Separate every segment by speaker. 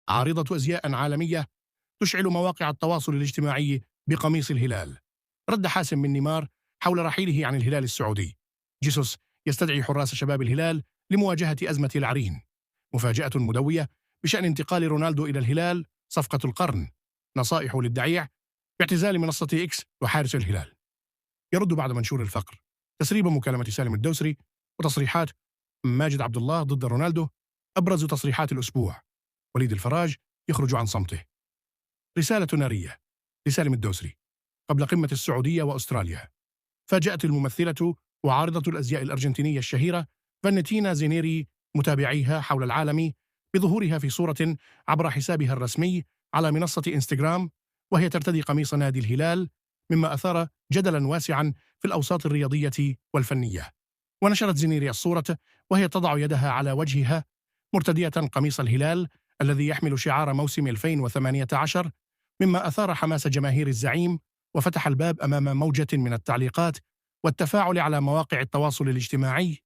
Speaker 1: عارضة أزياء عالمية تشعل مواقع التواصل الاجتماعي بقميص الهلال. رد حاسم من نيمار حول رحيله عن الهلال السعودي. جيسوس يستدعي حراس شباب الهلال لمواجهة أزمة العرين. مفاجأة مدوية بشأن انتقال رونالدو إلى الهلال، صفقة القرن. نصائح للدعيع باعتزال منصة إكس وحارس الهلال. يرد بعد منشور الفقر. تسريب مكالمة سالم الدوسري وتصريحات ماجد عبد الله ضد رونالدو أبرز تصريحات الأسبوع. وليد الفراج يخرج عن صمته. رسالة نارية لسالم الدوسري قبل قمة السعودية وأستراليا. فاجأت الممثلة وعارضة الأزياء الأرجنتينية الشهيرة فالنتينا زينيري متابعيها حول العالم بظهورها في صورة عبر حسابها الرسمي على منصة إنستغرام وهي ترتدي قميص نادي الهلال، مما أثار جدلا واسعا في الأوساط الرياضية والفنية. ونشرت زينيري الصورة وهي تضع يدها على وجهها مرتدية قميص الهلال الذي يحمل شعار موسم 2018، مما أثار حماس جماهير الزعيم وفتح الباب أمام موجة من التعليقات والتفاعل على مواقع التواصل الاجتماعي.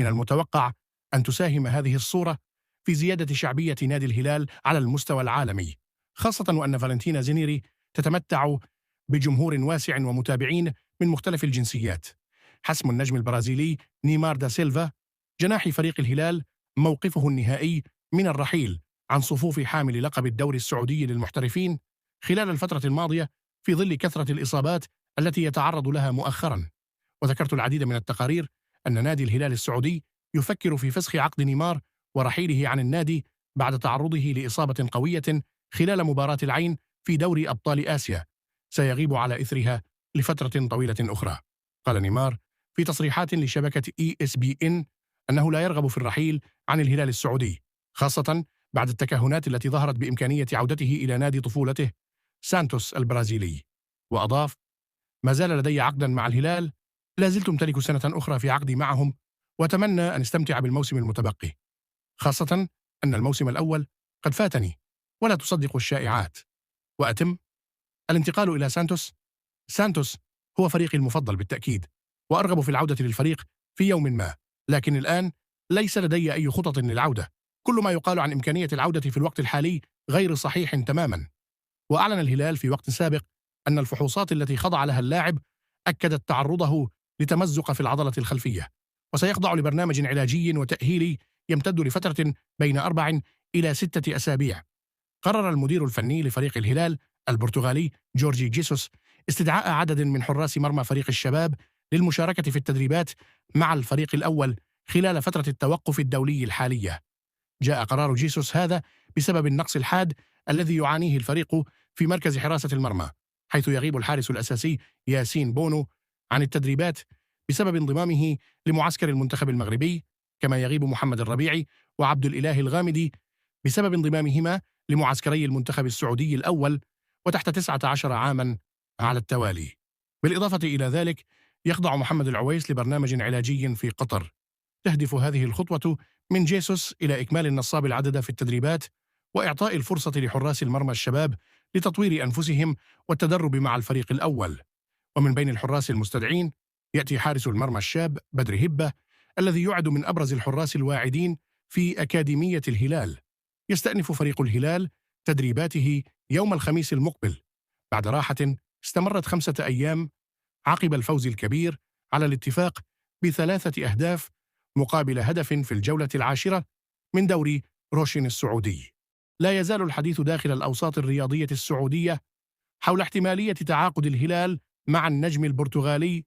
Speaker 1: من المتوقع أن تساهم هذه الصورة في زيادة شعبية نادي الهلال على المستوى العالمي، خاصة وأن فالنتينا زينيري تتمتع بجمهور واسع ومتابعين من مختلف الجنسيات. حسم النجم البرازيلي نيمار دا سيلفا جناح فريق الهلال موقفه النهائي من الرحيل عن صفوف حامل لقب الدوري السعودي للمحترفين خلال الفترة الماضية في ظل كثرة الإصابات التي يتعرض لها مؤخرا. وذكرت العديد من التقارير أن نادي الهلال السعودي يفكر في فسخ عقد نيمار ورحيله عن النادي بعد تعرضه لإصابة قوية خلال مباراة العين في دوري أبطال آسيا سيغيب على إثرها لفترة طويلة أخرى. قال نيمار في تصريحات لشبكة ESPN أنه لا يرغب في الرحيل عن الهلال السعودي، خاصة بعد التكهنات التي ظهرت بإمكانية عودته إلى نادي طفولته سانتوس البرازيلي. وأضاف: ما زال لدي عقدا مع الهلال، لا زلت أمتلك سنة أخرى في عقدي معهم، وأتمنى أن استمتع بالموسم المتبقي، خاصة أن الموسم الأول قد فاتني، ولا تصدق الشائعات. وأتم الانتقال إلى سانتوس هو فريقي المفضل بالتأكيد، وأرغب في العودة للفريق في يوم ما، لكن الآن ليس لدي أي خطط للعودة. كل ما يقال عن إمكانية العودة في الوقت الحالي غير صحيح تماما. وأعلن الهلال في وقت سابق أن الفحوصات التي خضع لها اللاعب أكدت تعرضه لتمزق في العضلة الخلفية، وسيخضع لبرنامج علاجي وتأهيلي يمتد لفترة بين 4 إلى 6 أسابيع. قرر المدير الفني لفريق الهلال البرتغالي جورجي جيسوس استدعاء عدد من حراس مرمى فريق الشباب للمشاركة في التدريبات مع الفريق الأول خلال فترة التوقف الدولي الحالية. جاء قرار جيسوس هذا بسبب النقص الحاد الذي يعانيه الفريق في مركز حراسة المرمى، حيث يغيب الحارس الأساسي ياسين بونو عن التدريبات بسبب انضمامه لمعسكر المنتخب المغربي، كما يغيب محمد الربيعي وعبد الإله الغامدي بسبب انضمامهما لمعسكري المنتخب السعودي الأول وتحت 19 عاما على التوالي. بالإضافة إلى ذلك يخضع محمد العويس لبرنامج علاجي في قطر. تهدف هذه الخطوة من جيسوس إلى إكمال النصاب العدد في التدريبات وإعطاء الفرصة لحراس المرمى الشباب لتطوير أنفسهم والتدرب مع الفريق الأول. ومن بين الحراس المستدعين يأتي حارس المرمى الشاب بدر هبة الذي يعد من أبرز الحراس الواعدين في أكاديمية الهلال. يستأنف فريق الهلال تدريباته يوم الخميس المقبل بعد راحة استمرت 5 أيام عقب الفوز الكبير على الاتفاق ب3 أهداف مقابل هدف في الجولة العاشرة من دوري روشن السعودي. لا يزال الحديث داخل الأوساط الرياضية السعودية حول احتمالية تعاقد الهلال مع النجم البرتغالي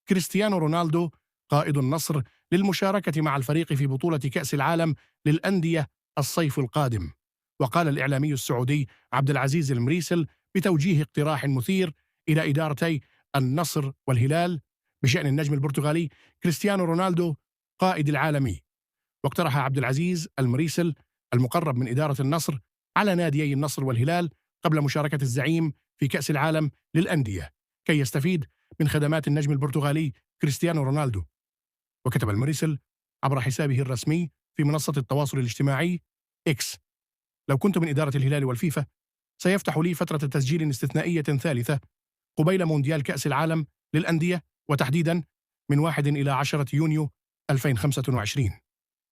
Speaker 1: كريستيانو رونالدو قائد النصر للمشاركة مع الفريق في بطولة كأس العالم للأندية الصيف القادم. وقال الإعلامي السعودي عبد العزيز المريسل بتوجيه اقتراح مثير إلى إدارتي النصر والهلال بشأن النجم البرتغالي كريستيانو رونالدو قائد العالمي. واقترح عبد العزيز المريسل المقرب من إدارة النصر على ناديي النصر والهلال قبل مشاركة الزعيم في كأس العالم للأندية كي يستفيد من خدمات النجم البرتغالي كريستيانو رونالدو. وكتب المريسل عبر حسابه الرسمي في منصة التواصل الاجتماعي إكس: لو كنت من إدارة الهلال والفيفا سيفتح لي فترة تسجيل استثنائية ثالثة قبيل مونديال كأس العالم للأندية، وتحديدا من 1 إلى 10 يونيو 2025،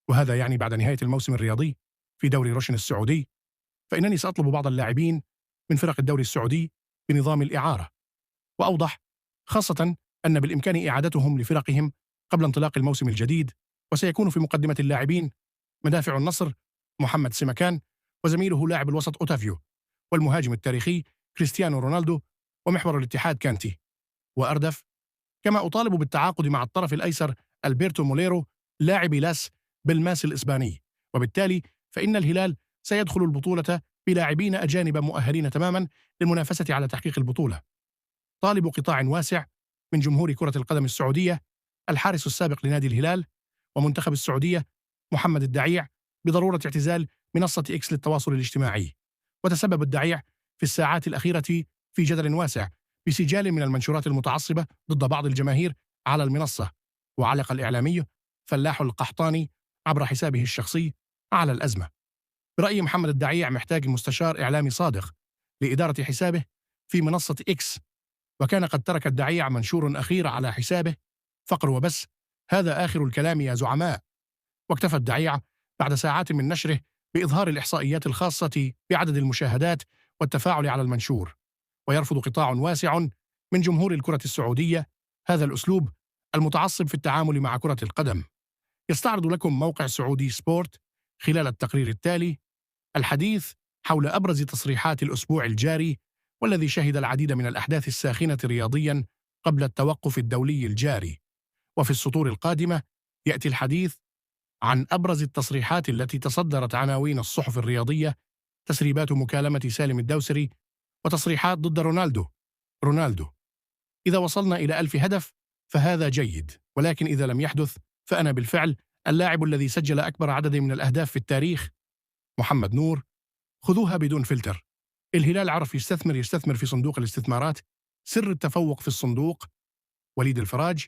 Speaker 1: وهذا يعني بعد نهاية الموسم الرياضي في دوري روشن السعودي فإنني سأطلب بعض اللاعبين من فرق الدوري السعودي بنظام الإعارة. وأوضح خاصة أن بالإمكان إعادتهم لفرقهم قبل انطلاق الموسم الجديد، وسيكون في مقدمة اللاعبين مدافع النصر محمد سمكان، وزميله لاعب الوسط أوتافيو، والمهاجم التاريخي كريستيانو رونالدو، ومحور الاتحاد كانتي وأردف. كما أطالب بالتعاقد مع الطرف الأيسر ألبرتو موليرو لاعب لاس بالماس الإسباني، وبالتالي فإن الهلال سيدخل البطولة بلاعبين أجانب مؤهلين تماما للمنافسة على تحقيق البطولة. طالب قطاع واسع من جمهور كرة القدم السعودية الحارس السابق لنادي الهلال ومنتخب السعودية محمد الدعيع بضرورة اعتزال منصة إكس للتواصل الاجتماعي. وتسبب الدعيع في الساعات الأخيرة في جدل واسع بسجال من المنشورات المتعصبة ضد بعض الجماهير على المنصة. وعلق الإعلامي فلاح القحطاني عبر حسابه الشخصي على الأزمة. برأي محمد الدعيع محتاج مستشار إعلامي صادق لإدارة حسابه في منصة إكس، وكان قد ترك الدعيع منشور أخير على حسابه فقر وبس، هذا آخر الكلام يا زعماء. واكتفى الدعيع بعد ساعات من نشره بإظهار الإحصائيات الخاصة بعدد المشاهدات والتفاعل على المنشور. ويرفض قطاع واسع من جمهور الكرة السعودية هذا الأسلوب المتعصب في التعامل مع كرة القدم. يستعرض لكم موقع سعودي سبورت خلال التقرير التالي الحديث حول أبرز تصريحات الأسبوع الجاري، والذي شهد العديد من الأحداث الساخنة رياضياً قبل التوقف الدولي الجاري. وفي السطور القادمة يأتي الحديث عن أبرز التصريحات التي تصدرت عناوين الصحف الرياضية: تسريبات مكالمة سالم الدوسري، وتصريحات ضد رونالدو. إذا وصلنا إلى 1000 هدف فهذا جيد، ولكن إذا لم يحدث فأنا بالفعل اللاعب الذي سجل أكبر عدد من الأهداف في التاريخ. محمد نور. خذوها بدون فلتر. الهلال عرف يستثمر في صندوق الاستثمارات. سر التفوق في الصندوق. وليد الفراج.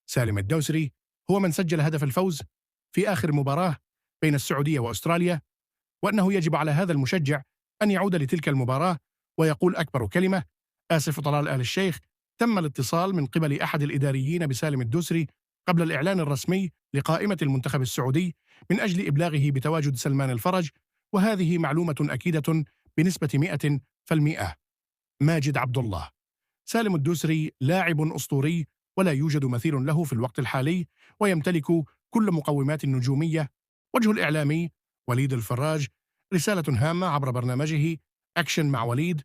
Speaker 1: سالم الدوسري هو من سجل هدف الفوز في آخر مباراة بين السعودية وأستراليا، وأنه يجب على هذا المشجع أن يعود لتلك المباراة ويقول أكبر كلمة: آسف طلال آل الشيخ. تم الاتصال من قبل أحد الإداريين بسالم الدوسري قبل الإعلان الرسمي لقائمة المنتخب السعودي من أجل إبلاغه بتواجد سلمان الفرج، وهذه معلومة أكيدة بنسبة 100%. ماجد عبد الله. سالم الدوسري لاعب أسطوري ولا يوجد مثيل له في الوقت الحالي، ويمتلك كل مقومات النجومية. وجه الإعلامي وليد الفراج. رسالة هامة عبر برنامجه أكشن مع وليد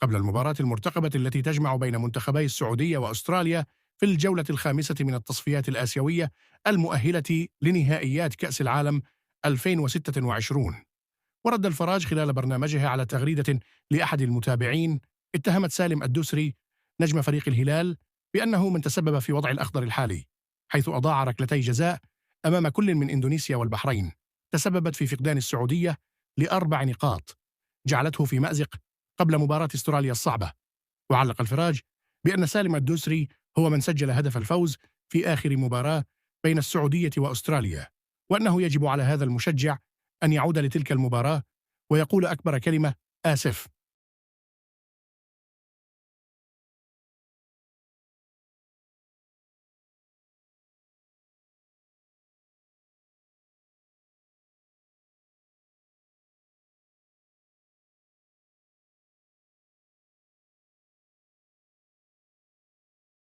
Speaker 1: قبل المباراة المرتقبة التي تجمع بين منتخبي السعودية وأستراليا في الجولة الخامسة من التصفيات الآسيوية المؤهلة لنهائيات كأس العالم 2026. ورد الفراج خلال برنامجه على تغريدة لأحد المتابعين اتهمت سالم الدوسري نجم فريق الهلال بأنه من تسبب في وضع الأخضر الحالي، حيث أضاع ركلتي جزاء أمام كل من إندونيسيا والبحرين تسببت في فقدان السعودية ل4 نقاط، جعلته في مأزق قبل مباراة استراليا الصعبة. وعلق الفراج بأن سالم الدوسري هو من سجل هدف الفوز في آخر مباراة بين السعودية وأستراليا، وأنه يجب على هذا المشجع أن يعود لتلك المباراة ويقول أكبر كلمة: آسف.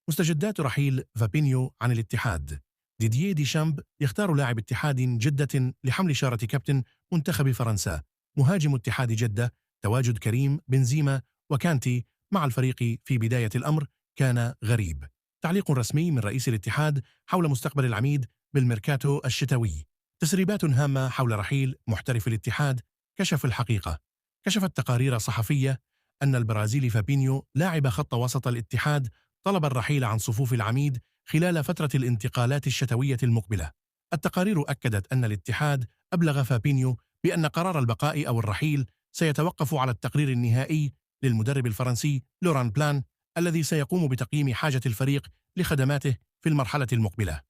Speaker 1: مستجدات رحيل فابينيو عن الاتحاد. ديدييه ديشامب يختار لاعب اتحاد جدة لحمل شارة كابتن منتخب فرنسا. مهاجم اتحاد جدة تواجد كريم بنزيما وكانتي مع الفريق في بداية الأمر كان غريب. تعليق رسمي من رئيس الاتحاد حول مستقبل العميد بالميركاتو الشتوي. تسريبات هامة حول رحيل محترف الاتحاد. كشف الحقيقة. كشفت تقارير صحفية أن البرازيلي فابينيو لاعب خط وسط الاتحاد طلب الرحيل عن صفوف العميد خلال فترة الانتقالات الشتوية المقبلة. التقارير أكدت أن الاتحاد أبلغ فابينيو بأن قرار البقاء أو الرحيل سيتوقف على التقرير النهائي للمدرب الفرنسي لوران بلان، الذي سيقوم بتقييم حاجة الفريق لخدماته في المرحلة المقبلة.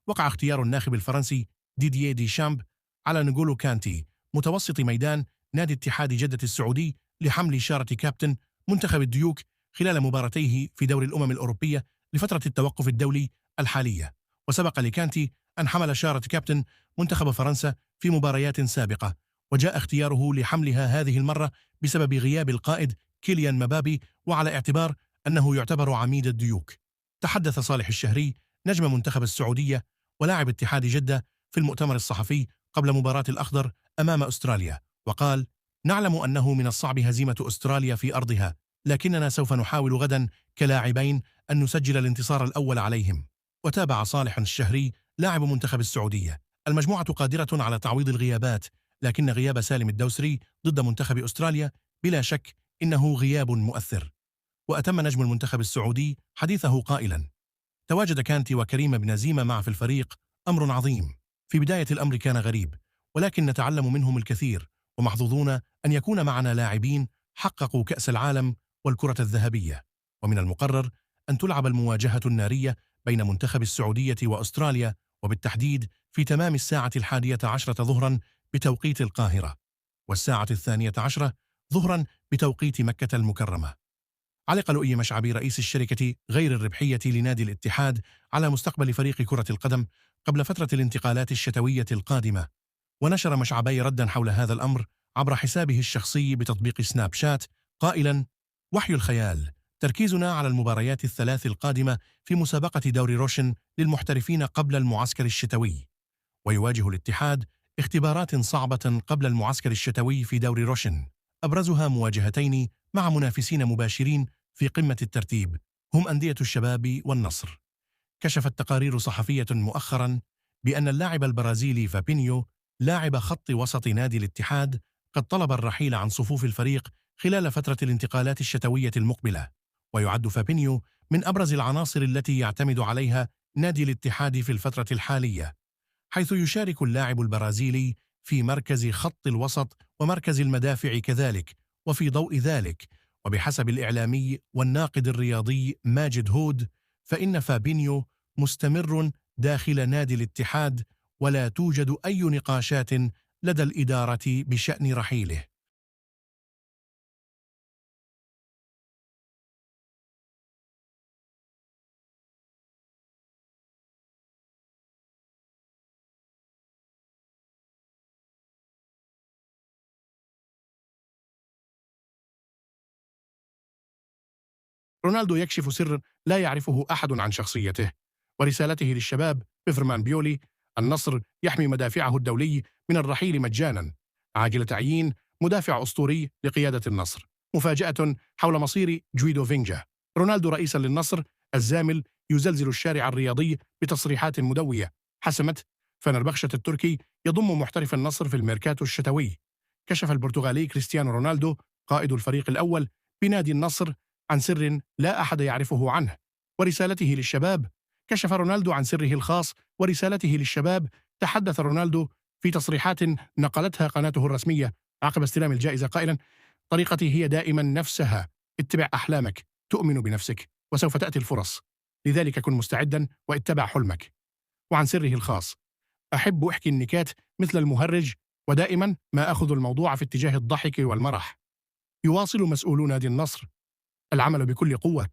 Speaker 1: وقع اختيار الناخب الفرنسي ديدييه ديشامب على نغولو كانتي متوسط ميدان نادي اتحاد جدة السعودي لحمل شارة كابتن منتخب الديوك خلال مباراتيه في دوري الأمم الأوروبية لفترة التوقف الدولي الحالية. وسبق لكانتي أن حمل شارة كابتن منتخب فرنسا في مباريات سابقة، وجاء اختياره لحملها هذه المرة بسبب غياب القائد كيليان مبابي، وعلى اعتبار أنه يعتبر عميد الديوك. تحدث صالح الشهري نجم منتخب السعودية ولاعب اتحاد جدة في المؤتمر الصحفي قبل مباراة الأخضر أمام أستراليا، وقال: نعلم أنه من الصعب هزيمة أستراليا في أرضها، لكننا سوف نحاول غدا كلاعبين أن نسجل الانتصار الأول عليهم. وتابع صالح الشهري لاعب منتخب السعودية: المجموعة قادرة على تعويض الغيابات، لكن غياب سالم الدوسري ضد منتخب أستراليا بلا شك إنه غياب مؤثر. وأتم نجم المنتخب السعودي حديثه قائلا: تواجد كانتي وكريم بنزيمة مع في الفريق أمر عظيم. في بداية الأمر كان غريب، ولكن نتعلم منهم الكثير، ومحظوظون أن يكون معنا لاعبين حققوا كأس العالم والكرة الذهبية. ومن المقرر أن تلعب المواجهة النارية بين منتخب السعودية وأستراليا، وبالتحديد في تمام 11:10 ظهرا بتوقيت القاهرة، والساعة 12:10 ظهرا بتوقيت مكة المكرمة. علق لؤي مشعبي رئيس الشركة غير الربحية لنادي الاتحاد على مستقبل فريق كرة القدم قبل فترة الانتقالات الشتوية القادمة، ونشر مشعبي ردا حول هذا الأمر عبر حسابه الشخصي بتطبيق سناب شات قائلا: وحي الخيال، تركيزنا على المباريات الثلاث القادمة في مسابقة دوري روشن للمحترفين قبل المعسكر الشتوي. ويواجه الاتحاد اختبارات صعبة قبل المعسكر الشتوي في دوري روشن، أبرزها مواجهتين مع منافسين مباشرين في قمة الترتيب هم أندية الشباب والنصر. كشفت تقارير صحفية مؤخرا بأن اللاعب البرازيلي فابينيو لاعب خط وسط نادي الاتحاد قد طلب الرحيل عن صفوف الفريق خلال فترة الانتقالات الشتوية المقبلة، ويعد فابينيو من أبرز العناصر التي يعتمد عليها نادي الاتحاد في الفترة الحالية، حيث يشارك اللاعب البرازيلي في مركز خط الوسط ومركز المدافع كذلك. وفي ضوء ذلك، وبحسب الإعلامي والناقد الرياضي ماجد هود، فإن فابينيو مستمر داخل نادي الاتحاد، ولا توجد أي نقاشات لدى الإدارة بشأن رحيله. رونالدو يكشف سر لا يعرفه أحد عن شخصيته، ورسالته للشباب بيفرمان بيولي: النصر يحمي مدافعه الدولي من الرحيل مجانا، عاجل تعيين مدافع أسطوري لقيادة النصر، مفاجأة حول مصير جويدو فينجا. رونالدو رئيسا للنصر الزامل يزلزل الشارع الرياضي بتصريحات مدوية. حسمت فنربخشة التركي يضم محترف النصر في الميركاتو الشتوي. كشف البرتغالي كريستيانو رونالدو قائد الفريق الأول بنادي النصر عن سر لا أحد يعرفه عنه ورسالته للشباب. كشف رونالدو عن سره الخاص ورسالته للشباب. تحدث رونالدو في تصريحات نقلتها قناته الرسمية عقب استلام الجائزة قائلا: طريقتي هي دائما نفسها، اتبع أحلامك، تؤمن بنفسك، وسوف تأتي الفرص، لذلك كن مستعدا واتبع حلمك. وعن سره الخاص: أحب أحكي النكات مثل المهرج، ودائما ما أخذ الموضوع في اتجاه الضحك والمرح. يواصل مسؤولو نادي النصر العمل بكل قوة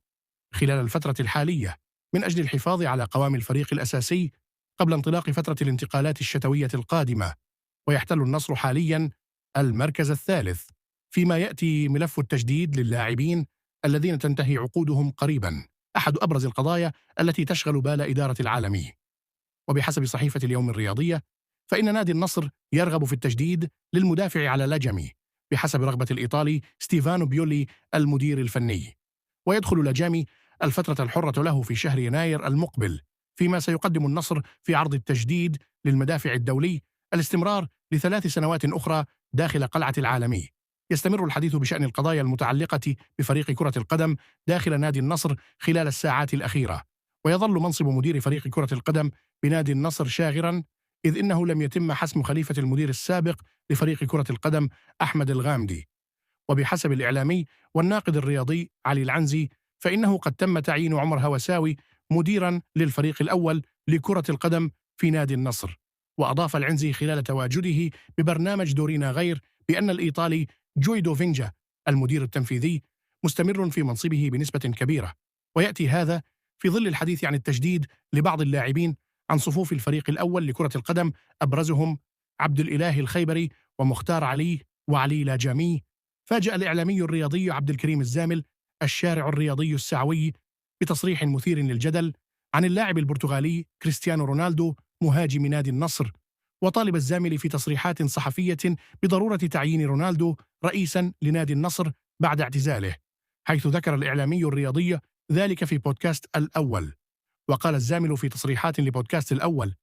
Speaker 1: خلال الفترة الحالية من أجل الحفاظ على قوام الفريق الأساسي قبل انطلاق فترة الانتقالات الشتوية القادمة، ويحتل النصر حاليا المركز الثالث، فيما يأتي ملف التجديد للاعبين الذين تنتهي عقودهم قريبا أحد أبرز القضايا التي تشغل بال إدارة العالمي. وبحسب صحيفة اليوم الرياضية، فإن نادي النصر يرغب في التجديد للمدافع على لجمي بحسب رغبة الإيطالي ستيفانو بيولي المدير الفني، ويدخل لاجامي الفترة الحرة له في شهر يناير المقبل، فيما سيقدم النصر في عرض التجديد للمدافع الدولي الاستمرار ل3 سنوات أخرى داخل قلعة العالمي. يستمر الحديث بشأن القضايا المتعلقة بفريق كرة القدم داخل نادي النصر خلال الساعات الأخيرة، ويظل منصب مدير فريق كرة القدم بنادي النصر شاغرا، إذ إنه لم يتم حسم خليفة المدير السابق لفريق كرة القدم أحمد الغامدي. وبحسب الإعلامي والناقد الرياضي علي العنزي، فإنه قد تم تعيين عمر هوساوي مديرا للفريق الأول لكرة القدم في نادي النصر. وأضاف العنزي خلال تواجده ببرنامج دورينا غير بأن الإيطالي جويدو فينجا المدير التنفيذي مستمر في منصبه بنسبة كبيرة، ويأتي هذا في ظل الحديث عن التجديد لبعض اللاعبين عن صفوف الفريق الأول لكرة القدم، أبرزهم عبد الإله الخيبري ومختار علي وعلي لاجامي، فاجأ الإعلامي الرياضي عبد الكريم الزامل الشارع الرياضي السعوي بتصريح مثير للجدل عن اللاعب البرتغالي كريستيانو رونالدو مهاجم نادي النصر، وطالب الزامل في تصريحات صحفية بضرورة تعيين رونالدو رئيسا لنادي النصر بعد اعتزاله، حيث ذكر الإعلامي الرياضي ذلك في بودكاست الأول. وقال الزامل في تصريحات لبودكاست الأول: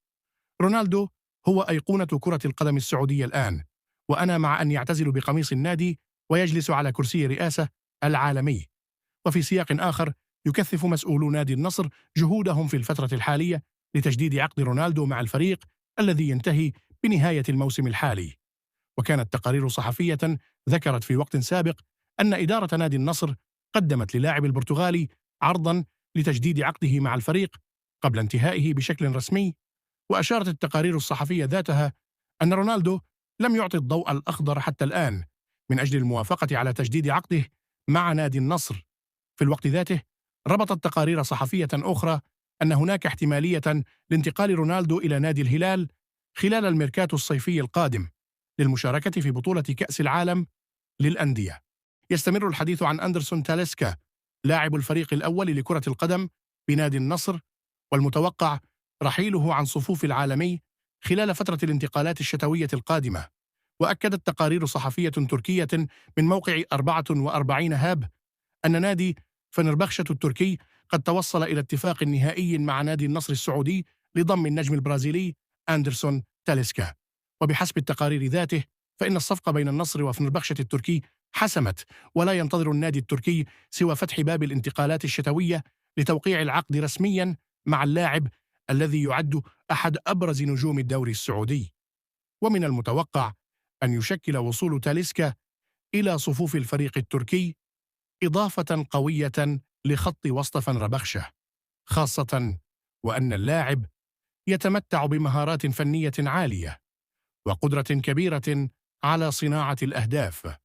Speaker 1: رونالدو هو أيقونة كرة القدم السعودية الآن، وأنا مع أن يعتزل بقميص النادي ويجلس على كرسي رئاسة العالمي. وفي سياق آخر يكثف مسؤولو نادي النصر جهودهم في الفترة الحالية لتجديد عقد رونالدو مع الفريق الذي ينتهي بنهاية الموسم الحالي. وكانت تقارير صحفية ذكرت في وقت سابق أن إدارة نادي النصر قدمت للاعب البرتغالي عرضاً لتجديد عقده مع الفريق قبل انتهائه بشكل رسمي. وأشارت التقارير الصحفية ذاتها أن رونالدو لم يعطي الضوء الأخضر حتى الآن من أجل الموافقة على تجديد عقده مع نادي النصر. في الوقت ذاته ربطت تقارير صحفية أخرى أن هناك احتمالية لانتقال رونالدو إلى نادي الهلال خلال الميركاتو الصيفي القادم للمشاركة في بطولة كأس العالم للأندية. يستمر الحديث عن أندرسون تاليسكا لاعب الفريق الأول لكرة القدم بنادي النصر، والمتوقع رحيله عن صفوف العالمي خلال فترة الانتقالات الشتوية القادمة. وأكدت تقارير صحفية تركية من موقع 44 هاب أن نادي فنربخشة التركي قد توصل إلى اتفاق نهائي مع نادي النصر السعودي لضم النجم البرازيلي أندرسون تاليسكا. وبحسب التقارير ذاته فإن الصفقة بين النصر وفنربخشة التركي حسمت، ولا ينتظر النادي التركي سوى فتح باب الانتقالات الشتوية لتوقيع العقد رسميا مع اللاعب الذي يعد أحد أبرز نجوم الدوري السعودي. ومن المتوقع أن يشكل وصول تاليسكا إلى صفوف الفريق التركي إضافة قوية لخط وسط فنربخشة، خاصة وأن اللاعب يتمتع بمهارات فنية عالية وقدرة كبيرة على صناعة الأهداف.